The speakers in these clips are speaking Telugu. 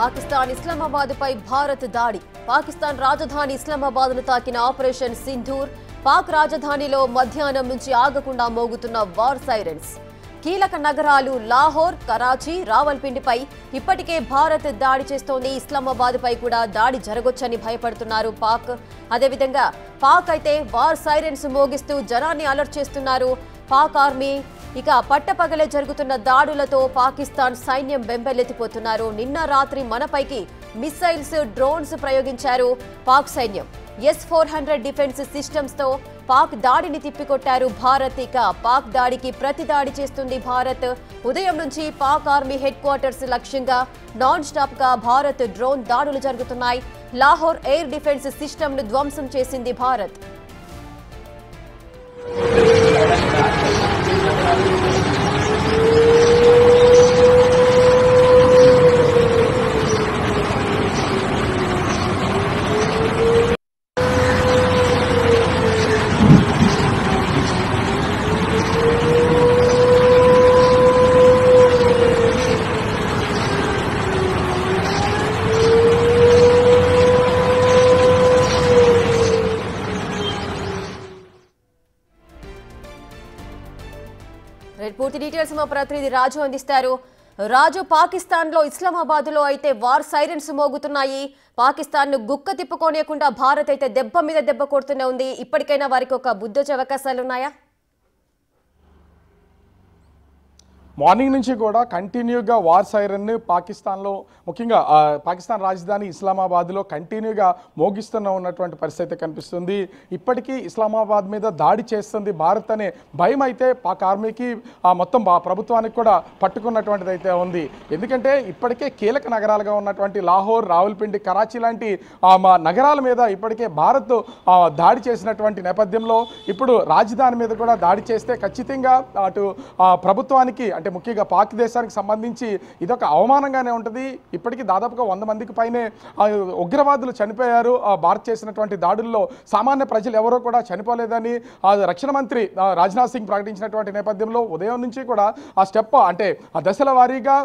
పాకిస్తాన్ ఇస్లామాబాద్పై భారత్ దాడి. పాకిస్తాన్ రాజధాని ఇస్లామాబాద్ను తాకిన ఆపరేషన్ సింధూర్. పాక్ రాజధానిలో మధ్యాహ్నం నుంచి ఆగకుండా మోగుతున్న వార్ సైరన్స్. కీలక నగరాలు లాహోర్, కరాచీ, రావల్పిండిపై ఇప్పటికే భారత్ దాడి చేస్తోంది. ఇస్లామాబాద్పై కూడా దాడి జరగొచ్చని భయపడుతున్నారు పాక్. అదేవిధంగా పాక్ అయితే వార్ సైరన్స్ మోగిస్తూ జనాన్ని అలర్ట్ చేస్తున్నారు పాక్ ఆర్మీ. ఇక పట్టపగలే జరుగుతున్న దాడులతో పాకిస్తాన్ సైన్యం బెంబెలెత్తిపోతున్నారు. నిన్న రాత్రి మనపైకి మిసైల్స్, డ్రోన్స్ ప్రయోగించారు పాక్ సైన్యం. S-400 డిఫెన్స్ సిస్టమ్స్ తో పాక్ దాడిని తిప్పికొట్టారు భారత్. ఇక పాక్ దాడికి ప్రతి దాడి చేస్తుంది భారత్. ఉదయం నుంచి పాక్ ఆర్మీ హెడ్ క్వార్టర్స్ లక్ష్యంగా నాన్ స్టాప్ గా భారత్ డ్రోన్ దాడులు జరుగుతున్నాయి. లాహోర్ ఎయిర్ డిఫెన్స్ సిస్టమ్ ను ధ్వంసం చేసింది భారత్. పూర్తి డీటెయిల్స్ మా ప్రతినిధి రాజు అందిస్తారు. రాజు, పాకిస్తాన్ లో ఇస్లామాబాద్ లో అయితే వార్ సైరన్స్ మోగుతున్నాయి. పాకిస్తాన్ ను గుక్క తిప్పుకోనియకుండా భారత్ అయితే దెబ్బ మీద దెబ్బ కొడుతూనే ఉంది. ఇప్పటికైనా వారికి ఒక బుద్ధొచ్చే అవకాశాలు ఉన్నాయా? మార్నింగ్ నుంచి కూడా కంటిన్యూగా వార్ సైరన్ పాకిస్తాన్లో, ముఖ్యంగా పాకిస్తాన్ రాజధాని ఇస్లామాబాద్లో కంటిన్యూగా ఉన్నటువంటి పరిస్థితి కనిపిస్తుంది. ఇప్పటికీ ఇస్లామాబాద్ మీద దాడి చేస్తుంది భారత్ అనే భయం అయితే పాక్ ఆర్మీకి, మొత్తం ప్రభుత్వానికి కూడా పట్టుకున్నటువంటిది అయితే ఉంది. ఎందుకంటే ఇప్పటికే కీలక నగరాలుగా ఉన్నటువంటి లాహోర్, రావల్పిండి, కరాచీ లాంటి నగరాల మీద ఇప్పటికే భారత్ దాడి చేసినటువంటి నేపథ్యంలో ఇప్పుడు రాజధాని మీద కూడా దాడి చేస్తే ఖచ్చితంగా అటు ప్రభుత్వానికి, అంటే ముఖ్యంగా పాక్ దేశానికి సంబంధించి ఇదొక అవమానంగానే ఉంటుంది. ఇప్పటికీ దాదాపుగా 100 మందికి పైనే ఉగ్రవాదులు చనిపోయారు భారత్ చేసినటువంటి దాడుల్లో. సామాన్య ప్రజలు ఎవరో కూడా చనిపోలేదని రక్షణ మంత్రి రాజ్నాథ్ సింగ్ ప్రకటించినటువంటి నేపథ్యంలో ఉదయం నుంచి కూడా ఆ స్టెప్, అంటే ఆ దశల వారీగా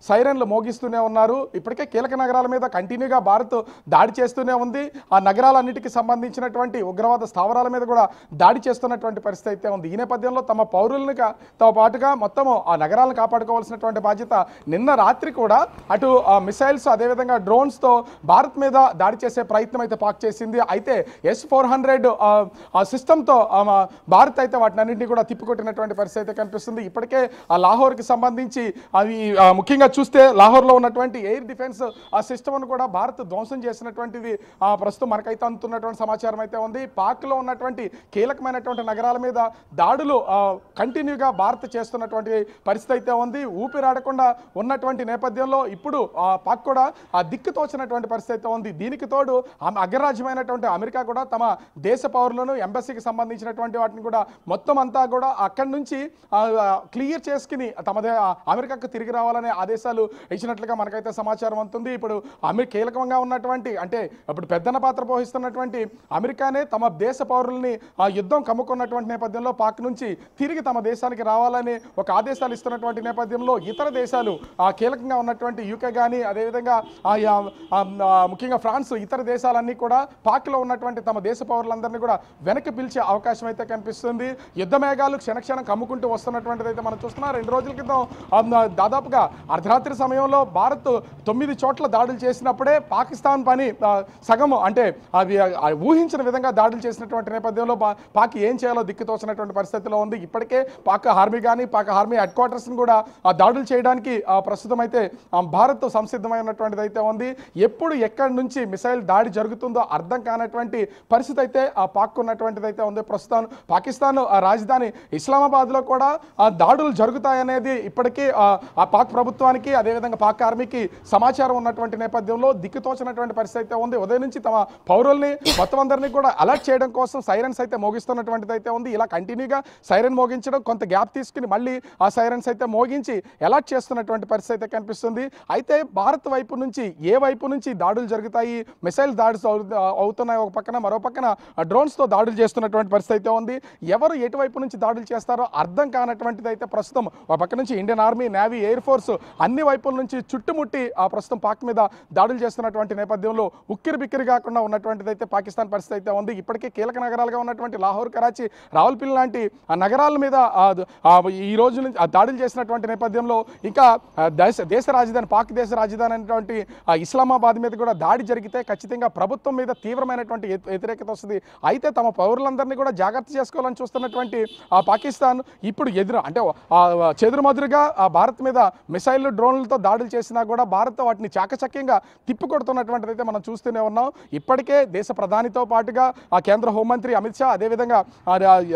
సైరన్లు మోగిస్తూనే ఉన్నారు. ఇప్పటికే కీలక నగరాల మీద కంటిన్యూగా భారత్ దాడి చేస్తూనే ఉంది. ఆ నగరాలన్నిటికీ సంబంధించినటువంటి ఉగ్రవాద స్థావరాల మీద కూడా దాడి చేస్తున్నటువంటి పరిస్థితి అయితే ఉంది. ఈ నేపథ్యంలో తమ పౌరులతో పాటుగా మొత్తము ఆ నగరాలను కాపాడుకోవాల్సినటువంటి బాధ్యత. నిన్న రాత్రి కూడా అటు మిసైల్స్, అదేవిధంగా డ్రోన్స్తో భారత్ మీద దాడి చేసే ప్రయత్నం అయితే పాక్ చేసింది. అయితే S-400 సిస్టమ్తో భారత్ అయితే వాటినన్నింటినీ కూడా తిప్పికొట్టినటువంటి పరిస్థితి అయితే కనిపిస్తుంది. ఇప్పటికే ఆ లాహోర్కి సంబంధించి అవి ముఖ్యంగా చూస్తే లాహోర్లో ఉన్నటువంటి ఎయిర్ డిఫెన్స్ సిస్టమ్ను కూడా భారత్ ధ్వంసం చేసినటువంటిది ప్రస్తుతం మనకైతే అందుతున్నటువంటి సమాచారం అయితే ఉంది. పాక్లో ఉన్నటువంటి కీలకమైనటువంటి నగరాల మీద దాడులు కంటిన్యూగా భారత్ చేస్తున్నటువంటి పరిస్థితి అయితే ఉంది. ఊపిరాడకుండా ఉన్నటువంటి నేపథ్యంలో ఇప్పుడు పాక్ కూడా దిక్కుతోచినటువంటి పరిస్థితి అయితే ఉంది. దీనికి తోడు అగ్రరాజ్యమైనటువంటి అమెరికా కూడా తమ దేశ పౌరులను, ఎంబసీకి సంబంధించినటువంటి వాటిని కూడా మొత్తం అంతా కూడా అక్కడి నుంచి క్లియర్ చేసుకుని అమెరికాకు తిరిగి రావాలనే ఆదేశాలు ఇచ్చినట్లుగా మనకైతే సమాచారం అందుతుంది. ఇప్పుడు కీలకంగా ఉన్నటువంటి, అంటే ఇప్పుడు పెద్దన పాత్ర పోషిస్తున్నటువంటి అమెరికానే తమ దేశ పౌరుల్ని యుద్ధం కమ్ముకున్నటువంటి నేపథ్యంలో పాక్ నుంచి తిరిగి తమ దేశానికి రావాలని ఒక ఆదేశాలు ఇస్తున్నటువంటి నేపథ్యంలో ఇతర దేశాలు కీలకంగా ఉన్నటువంటి యూకే కానీ, అదేవిధంగా ముఖ్యంగా ఫ్రాన్స్, ఇతర దేశాలన్నీ కూడా పాక్లో ఉన్నటువంటి తమ దేశ పౌరులందరినీ కూడా వెనక్కి పిలిచే అవకాశం అయితే కనిపిస్తుంది. యుద్ధ మేఘాలు క్షణక్షణం కమ్ముకుంటూ వస్తున్నటువంటిది అయితే మనం చూస్తున్నాం. 2 రోజుల క్రితం దాదాపుగా అర్ధరాత్రి సమయంలో భారత్ 9 చోట్ల దాడులు చేసినప్పుడే పాకిస్తాన్ పని సగము, అంటే అవి ఊహించిన విధంగా దాడులు చేసినటువంటి నేపథ్యంలో పాక్ ఏం చేయాలో దిక్కుతోచినటువంటి పరిస్థితిలో ఉంది. ఇప్పటికే పాక్ ఆర్మీ కానీ, పాక్ ఆర్మీ హెడ్ క్వార్టర్స్ని కూడా దాడులు చేయడానికి ప్రస్తుతం అయితే భారత్ సంసిద్ధమైనటువంటిది అయితే ఉంది. ఎప్పుడు ఎక్కడి నుంచి మిసైల్ దాడి జరుగుతుందో అర్థం కానటువంటి పరిస్థితి అయితే పాక్ ఉన్నటువంటిది అయితే ఉంది. ప్రస్తుతం పాకిస్తాన్ రాజధాని ఇస్లామాబాద్లో కూడా దాడులు జరుగుతాయనేది ఇప్పటికీ ఆ పాక్ ప్రభుత్వానికి, అదేవిధంగా పాక్ ఆర్మీకి సమాచారం ఉన్నటువంటి నేపథ్యంలో దిక్కుతోచినటువంటి పరిస్థితి అయితే ఉంది. ఉదయం నుంచి తమ పౌరుల్ని మొత్తం అందరినీ కూడా అలర్ట్ చేయడం కోసం సైరన్స్ అయితే మోగిస్తున్నటువంటిది అయితే ఉంది. ఇలా కంటిన్యూగా సైరన్ మోగించడం, కొంత గ్యాప్ తీసుకుని మళ్ళీ ఆ సైరన్ సైరన్స్ అయితే మోగించి అలర్ట్ చేస్తున్నటువంటి పరిస్థితి అయితే కనిపిస్తుంది. అయితే భారత్ వైపు నుంచి ఏ వైపు నుంచి దాడులు జరుగుతాయి, మిసైల్ దాడులు అవుతున్నాయి ఒక పక్కన, మరో పక్కన డ్రోన్స్తో దాడులు చేస్తున్నటువంటి పరిస్థితి అయితే ఉంది. ఎవరు ఎటువైపు నుంచి దాడులు చేస్తారో అర్థం కానటువంటిది అయితే ప్రస్తుతం ఒక పక్క నుంచి Indian army, navy, air force అన్ని వైపుల నుంచి చుట్టుముట్టి ప్రస్తుతం పాక్ మీద దాడులు చేస్తున్నటువంటి నేపథ్యంలో ఉక్కిరి బిక్కిరి కాకుండా ఉన్నటువంటిది అయితే పాకిస్తాన్ పరిస్థితి అయితే ఉంది. ఇప్పటికే కీలక నగరాలుగా ఉన్నటువంటి లాహోర్, కరాచీ, రావల్పిల్లి లాంటి నగరాల మీద ఈ రోజు నుంచి దాడులు చేసినటువంటి నేపథ్యంలో ఇంకా దేశ రాజధాని, పాక్ దేశ రాజధాని అయినటువంటి ఇస్లామాబాద్ మీద కూడా దాడి జరిగితే ఖచ్చితంగా ప్రభుత్వం మీద తీవ్రమైనటువంటి వ్యతిరేకత వస్తుంది. అయితే తమ పౌరులందరినీ కూడా జాగ్రత్త చేసుకోవాలని చూస్తున్నటువంటి పాకిస్తాన్ ఇప్పుడు అంటే చెదురుమదురుగా భారత్ మీద మిసైళ్లు, డ్రోన్లతో దాడులు చేసినా కూడా భారత్ వాటిని చాకచక్యంగా తిప్పికొడుతున్నటువంటిది అయితే మనం చూస్తూనే ఉన్నాం. ఇప్పటికే దేశ ప్రధానితో పాటుగా కేంద్ర హోంమంత్రి అమిత్ షా, అదేవిధంగా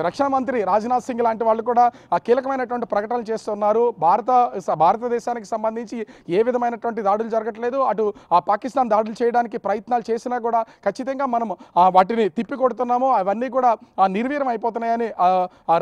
రక్షణ మంత్రి రాజ్నాథ్ సింగ్ లాంటి వాళ్ళు కూడా కీలకమైనటువంటి ప్రకటనలు చేస్తున్నారు. భారతదేశానికి సంబంధించి ఏ విధమైనటువంటి దాడులు జరగట్లేదు, అటు పాకిస్తాన్ దాడులు చేయడానికి ప్రయత్నాలు చేసినా కూడా ఖచ్చితంగా మనం వాటిని తిప్పికొడుతున్నాము, అవన్నీ కూడా నిర్వీర్యం అయిపోతున్నాయని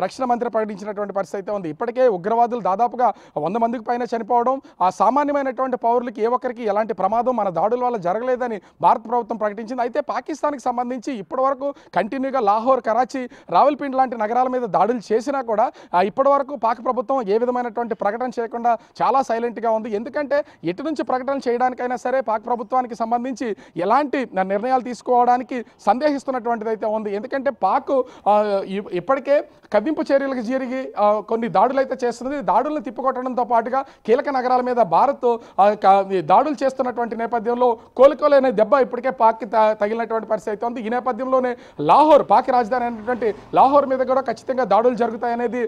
రక్షణ మంత్రి ప్రకటించినటువంటి పరిస్థితి అయితే ఉంది. ఇప్పటికే ఉగ్రవాదులు దాదాపుగా 100 మందికి పైన చనిపోవడం, సామాన్యమైనటువంటి పౌరులకి ఏ ఒక్కరికి ఎలాంటి ప్రమాదం మన దాడుల వల్ల జరగలేదని భారత ప్రభుత్వం ప్రకటించింది. అయితే పాకిస్తాన్కి సంబంధించి ఇప్పటి వరకు కంటిన్యూగా లాహోర్, కరాచీ, రావల్పిండి లాంటి నగరాల మీద దాడులు చేసినా కూడా ఇప్పటి వరకు పాక్ ప్రభుత్వం ఏ విధమైనటువంటి ప్రకటన చేయకుండా చాలా సైలెంట్గా ఉంది. ఎందుకంటే ఎటు నుంచి ప్రకటన చేయడానికైనా సరే పాక్ ప్రభుత్వానికి సంబంధించి ఎలాంటి నిర్ణయాలు తీసుకోవడానికి సందేహిస్తున్నటువంటిది అయితే ఉంది. ఎందుకంటే పాక్ ఇప్పటికే కవ్వింపు చర్యలకు జరిగి కొన్ని దాడులు అయితే చేస్తుంది. దాడులను తిప్పుకొట్టడంతో పాటుగా కీలక నగరాల మీద భారత్ దాడులు చేస్తున్నటువంటి నేపథ్యంలో కోలుకోలేని దెబ్బ ఇప్పటికే పాక్కి తగిలినటువంటి పరిస్థితి అయితే ఉంది. ఈ నేపథ్యంలోనే లాహోర్, పాక్ రాజధాని అయినటువంటి లాహోర్ మీద కూడా ఖచ్చితంగా దాడులు జరుగుతాయనేది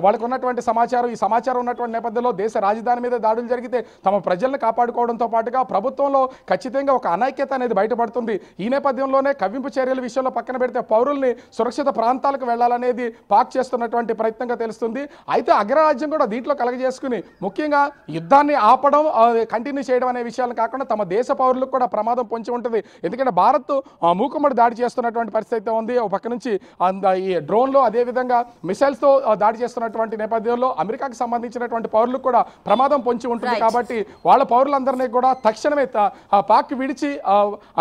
వాళ్ళకు ఉన్నటువంటి సమాచారం. ఈ సమాచారం ఉన్నటువంటి నేపథ్యంలో దేశ రాజధాని మీద దాడులు జరిగితే తమ ప్రజలను కాపాడుకోవడంతో పాటుగా ప్రభుత్వంలో ఖచ్చితంగా ఒక అనైక్యత అనేది బయటపడుతుంది. ఈ నేపథ్యంలోనే కవ్వింపు చర్యల విషయంలో పక్కన పెడితే పౌరుల్ని సురక్షిత ప్రాంతాలకు వెళ్లాలనేది పాక్ చేస్తున్నటువంటి ప్రయత్నంగా తెలుస్తుంది. అయితే అగ్రరాజ్యం కూడా దీంట్లో కలగజేసుకుని ముఖ్యంగా యుద్ధాన్ని ఆపడం, కంటిన్యూ చేయడం అనే విషయాలు కాకుండా తమ దేశ పౌరులకు కూడా ప్రమాదం పొంచి ఉంటుంది. ఎందుకంటే భారత్ మూకుమ్మడి దాడి చేస్తున్నటువంటి పరిస్థితి ఉంది. ఒక పక్క నుంచి ఈ డ్రోన్లో, అదేవిధంగా మిసైల్స్తో దాడి చేస్తున్నటువంటి నేపథ్యంలో అమెరికాకి సంబంధించినటువంటి పౌరులకు కూడా ప్రమాదం పొంచి ఉంటుంది. కాబట్టి వాళ్ళ పౌరులందరినీ కూడా తక్షణమే పాక్ విడిచి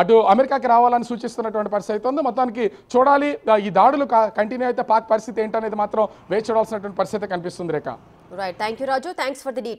అటు అమెరికాకి రావాలని సూచిస్తున్నటువంటి పరిస్థితి ఉంది. మొత్తానికి చూడాలి, ఈ దాడులు కంటిన్యూ అయితే పాక్ పరిస్థితి ఏంటనేది మాత్రం వేచి చూడాల్సినటువంటి పరిస్థితి కనిపిస్తుంది. Rekha. Right, thank you Raju, thanks for the details.